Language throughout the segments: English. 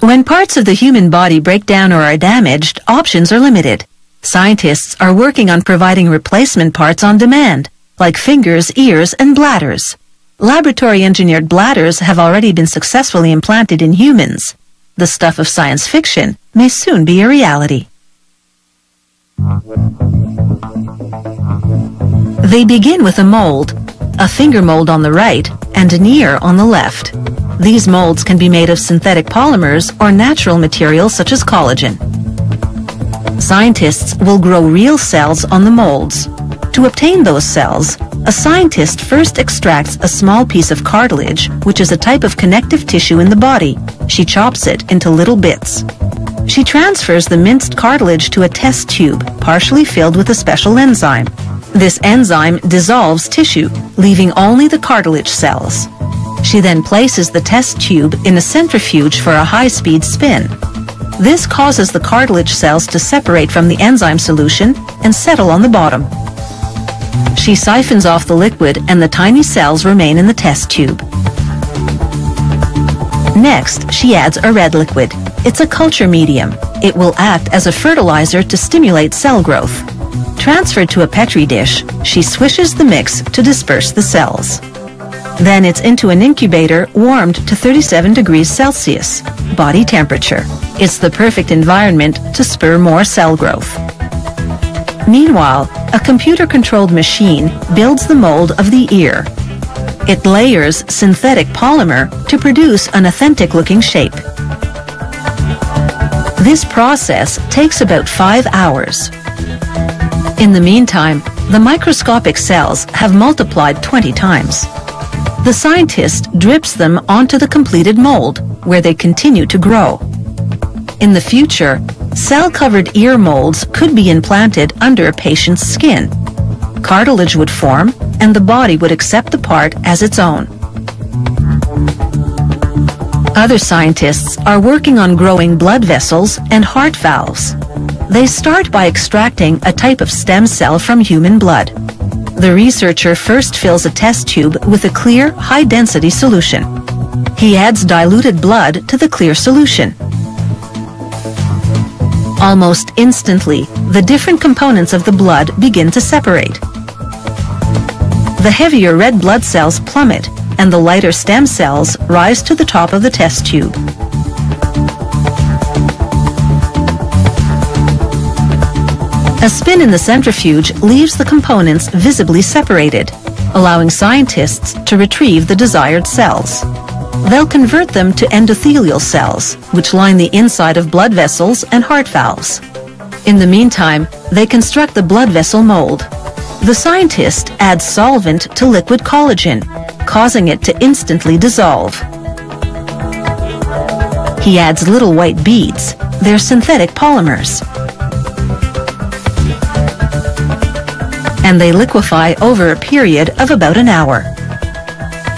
When parts of the human body break down or are damaged, options are limited. Scientists are working on providing replacement parts on demand, like fingers, ears, and bladders. Laboratory-engineered bladders have already been successfully implanted in humans. The stuff of science fiction may soon be a reality. They begin with a mold, a finger mold on the right and an ear on the left. These molds can be made of synthetic polymers or natural materials such as collagen. Scientists will grow real cells on the molds. To obtain those cells, a scientist first extracts a small piece of cartilage, which is a type of connective tissue in the body. She chops it into little bits. She transfers the minced cartilage to a test tube, partially filled with a special enzyme. This enzyme dissolves tissue, leaving only the cartilage cells. She then places the test tube in a centrifuge for a high-speed spin. This causes the cartilage cells to separate from the enzyme solution and settle on the bottom. She siphons off the liquid and the tiny cells remain in the test tube. Next, she adds a red liquid. It's a culture medium. It will act as a fertilizer to stimulate cell growth. Transferred to a Petri dish, she swishes the mix to disperse the cells. Then it's into an incubator warmed to 37 degrees Celsius, body temperature. It's the perfect environment to spur more cell growth. Meanwhile, a computer-controlled machine builds the mold of the ear. It layers synthetic polymer to produce an authentic-looking shape. This process takes about 5 hours. In the meantime, the microscopic cells have multiplied 20 times. The scientist drips them onto the completed mold, where they continue to grow. In the future, cell-covered ear molds could be implanted under a patient's skin. Cartilage would form, and the body would accept the part as its own. Other scientists are working on growing blood vessels and heart valves. They start by extracting a type of stem cell from human blood. The researcher first fills a test tube with a clear, high-density solution. He adds diluted blood to the clear solution. Almost instantly, the different components of the blood begin to separate. The heavier red blood cells plummet, and the lighter stem cells rise to the top of the test tube. A spin in the centrifuge leaves the components visibly separated, allowing scientists to retrieve the desired cells. They'll convert them to endothelial cells, which line the inside of blood vessels and heart valves. In the meantime, they construct the blood vessel mold. The scientist adds solvent to liquid collagen, causing it to instantly dissolve. He adds little white beads. They're synthetic polymers. And they liquefy over a period of about an hour.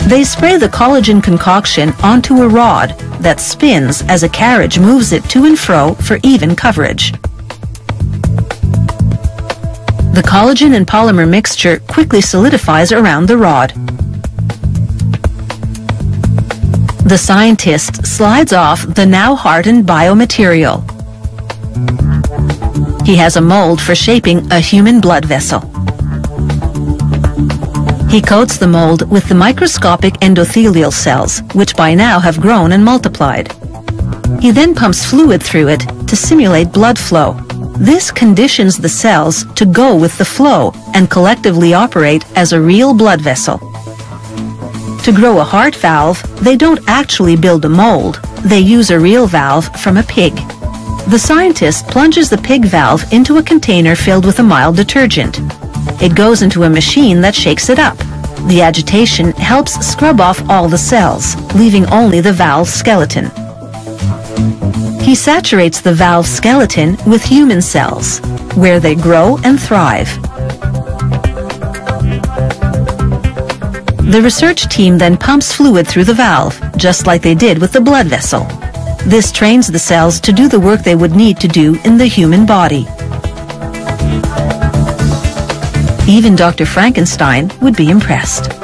They spray the collagen concoction onto a rod that spins as a carriage moves it to and fro for even coverage. The collagen and polymer mixture quickly solidifies around the rod. The scientist slides off the now hardened biomaterial. He has a mold for shaping a human blood vessel. He coats the mold with the microscopic endothelial cells, which by now have grown and multiplied. He then pumps fluid through it to simulate blood flow. This conditions the cells to go with the flow and collectively operate as a real blood vessel. To grow a heart valve, they don't actually build a mold. They use a real valve from a pig. The scientist plunges the pig valve into a container filled with a mild detergent. It goes into a machine that shakes it up. The agitation helps scrub off all the cells, leaving only the valve skeleton. He saturates the valve skeleton with human cells, where they grow and thrive. The research team then pumps fluid through the valve, just like they did with the blood vessel. This trains the cells to do the work they would need to do in the human body. Even Dr. Frankenstein would be impressed.